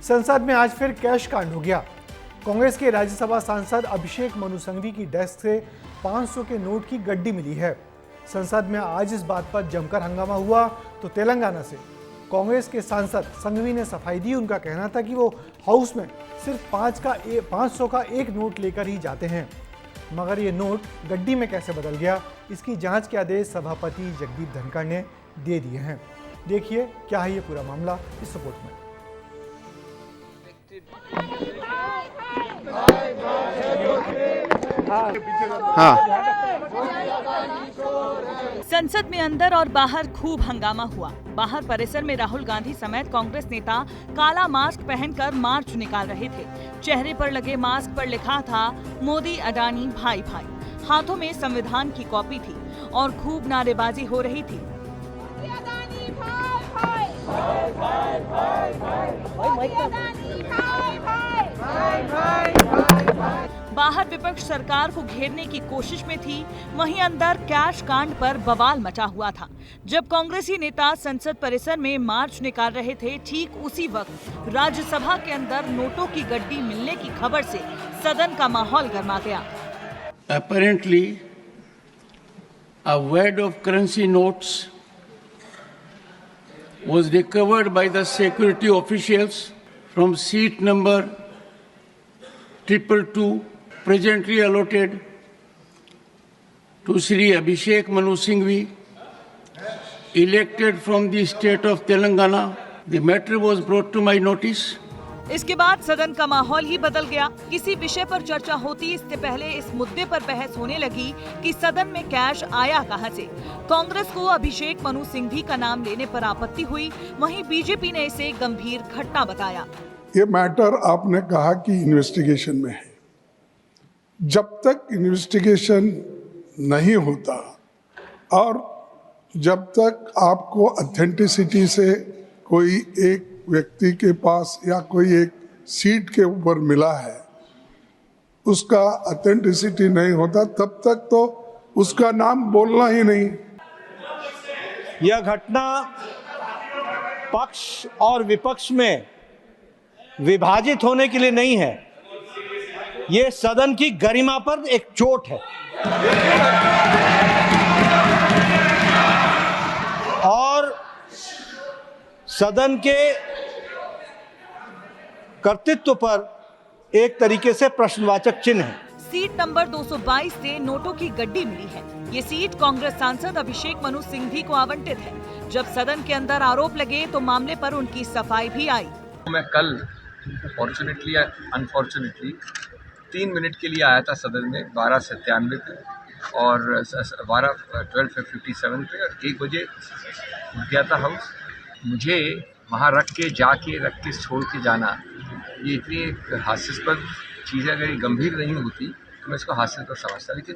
संसद में आज फिर कैश कांड हो गया। कांग्रेस के राज्यसभा सांसद अभिषेक मनु सिंघवी की डेस्क से 500 के नोट की गड्डी मिली है। संसद में आज इस बात पर जमकर हंगामा हुआ तो तेलंगाना से कांग्रेस के सांसद सिंघवी ने सफाई दी। उनका कहना था कि वो हाउस में सिर्फ 500 का एक नोट लेकर ही जाते हैं, मगर ये नोट गड्डी में कैसे बदल गया, इसकी जांच के आदेश सभापति जगदीप धनखड़ ने दे दिए हैं। देखिए क्या है ये पूरा मामला इस रिपोर्ट में। संसद में अंदर और बाहर खूब हंगामा हुआ। बाहर परिसर में राहुल गांधी समेत कांग्रेस नेता काला मास्क पहनकर मार्च निकाल रहे थे। चेहरे पर लगे मास्क पर लिखा था मोदी अडानी भाई भाई। हाथों में संविधान की कॉपी थी और खूब नारेबाजी हो रही थी। बाहर विपक्ष सरकार को घेरने की कोशिश में थी, वहीं अंदर कैश कांड पर बवाल मचा हुआ था। जब कांग्रेसी नेता संसद परिसर में मार्च निकाल रहे थे, ठीक उसी वक्त राज्यसभा के अंदर नोटों की गड्डी मिलने की खबर से सदन का माहौल गर्मा गया। Apparently, a wad of currency notes was recovered by the security officials from seat number 222, presently allotted to Shri Abhishek Manu Singhvi, elected from the state of Telangana. The matter was brought to my notice. इसके बाद सदन का माहौल ही बदल गया। किसी विषय पर चर्चा होती इससे पहले इस मुद्दे पर बहस होने लगी कि सदन में कैश आया कहां से। कांग्रेस को अभिषेक मनु सिंघवी का नाम लेने पर आपत्ति हुई, वहीं बीजेपी ने इसे गंभीर घटना बताया। ये मैटर आपने कहा कि इन्वेस्टिगेशन में है। जब तक इन्वेस्टिगेशन नहीं होता और जब तक आपको ऑथेंटिसिटी से कोई एक व्यक्ति के पास या कोई एक सीट के ऊपर मिला है, उसका ऑथेंटिसिटी नहीं होता, तब तक तो उसका नाम बोलना ही नहीं। यह घटना पक्ष और विपक्ष में विभाजित होने के लिए नहीं है, ये सदन की गरिमा पर एक चोट है और सदन के कर्तृत्व पर एक तरीके से प्रश्नवाचक चिन्ह है। सीट नंबर 222 से नोटों की गड्डी मिली है। ये सीट कांग्रेस सांसद अभिषेक मनु सिंघवी को आवंटित है। जब सदन के अंदर आरोप लगे तो मामले पर उनकी सफाई भी आई। मैं कल फॉर्चुनेटली या अनफॉर्चुनेटली 3 मिनट के लिए आया था सदन में 12:97 पे और 12:57 पे और 1 बजे उठ गया था हाउस। मुझे वहाँ रख के छोड़ के जाना, ये इतनी हास्यास्पद चीज़ है। अगर ये गंभीर नहीं होती तो मैं इसको हास्यास्पद समझता। लेकिन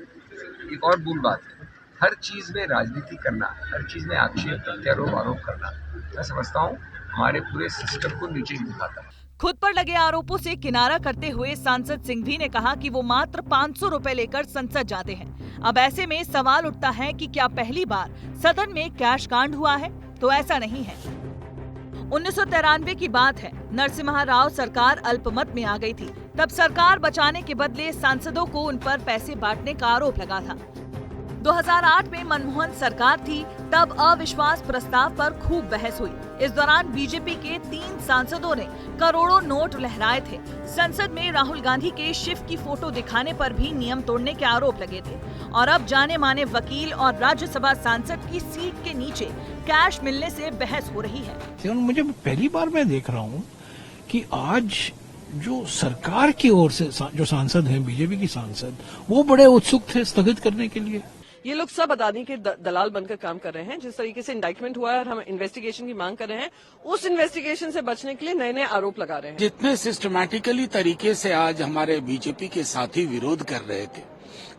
एक और बुरी बात है, हर चीज़ में राजनीति करना, हर चीज़ में आक्षेप प्रत्यारोप आरोप करना, मैं समझता हूँ हमारे पूरे सिस्टम को नीचे दिखाता है। खुद पर लगे आरोपों से किनारा करते हुए सांसद सिंघवी ने कहा कि वो मात्र 500 रुपए लेकर संसद जाते हैं। अब ऐसे में सवाल उठता है कि क्या पहली बार सदन में कैश कांड हुआ है? तो ऐसा नहीं है। 1993 की बात है, नरसिम्हा राव सरकार अल्पमत में आ गई थी। तब सरकार बचाने के बदले सांसदों को उन पर पैसे बांटने का आरोप लगा था। 2008 में मनमोहन सरकार थी, तब अविश्वास प्रस्ताव पर खूब बहस हुई। इस दौरान बीजेपी के 3 सांसदों ने करोड़ों नोट लहराए थे। संसद में राहुल गांधी के शिव की फोटो दिखाने पर भी नियम तोड़ने के आरोप लगे थे। और अब जाने माने वकील और राज्यसभा सांसद की सीट के नीचे कैश मिलने से बहस हो रही है। मुझे पहली बार मैं देख रहा हूँ कि आज जो सरकार की ओर से जो सांसद हैं, बीजेपी की सांसद, वो बड़े उत्सुक थे स्थगित करने के लिए। ये लोग सब अदानी के दलाल बनकर काम कर रहे हैं। जिस तरीके से इंडाइटमेंट हुआ है और हम इन्वेस्टिगेशन की मांग कर रहे हैं, उस इन्वेस्टिगेशन से बचने के लिए नए नए आरोप लगा रहे हैं। जितने सिस्टमैटिकली तरीके से आज हमारे बीजेपी के साथी विरोध कर रहे थे,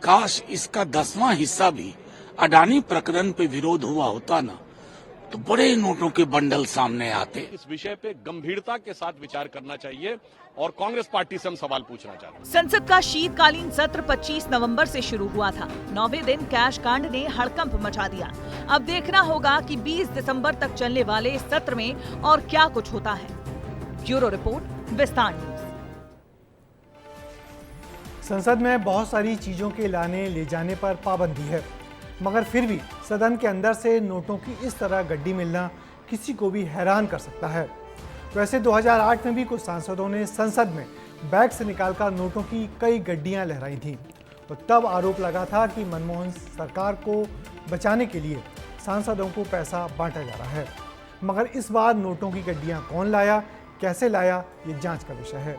काश इसका 10वां हिस्सा भी अडानी प्रकरण पे विरोध हुआ होता ना, तो बड़े नोटों के बंडल सामने आते। इस विषय पे गंभीरता के साथ विचार करना चाहिए और कांग्रेस पार्टी से हम सवाल पूछना चाहते हैं। संसद का शीतकालीन सत्र 25 नवंबर से शुरू हुआ था। 9वें दिन कैश कांड ने हड़कंप मचा दिया। अब देखना होगा कि 20 दिसंबर तक चलने वाले इस सत्र में और क्या कुछ होता है। ब्यूरो रिपोर्ट, विस्तार न्यूज। संसद में बहुत सारी चीजों के लाने ले जाने पर पाबंदी है, मगर फिर भी सदन के अंदर से नोटों की इस तरह गड्डी मिलना किसी को भी हैरान कर सकता है। वैसे 2008 में भी कुछ सांसदों ने संसद में बैग से निकालकर नोटों की कई गड्डियां लहराई थीं। तो तब आरोप लगा था कि मनमोहन सरकार को बचाने के लिए सांसदों को पैसा बांटा जा रहा है। मगर इस बार नोटों की गड्डियां कौन लाया, कैसे लाया, ये जांच का विषय है।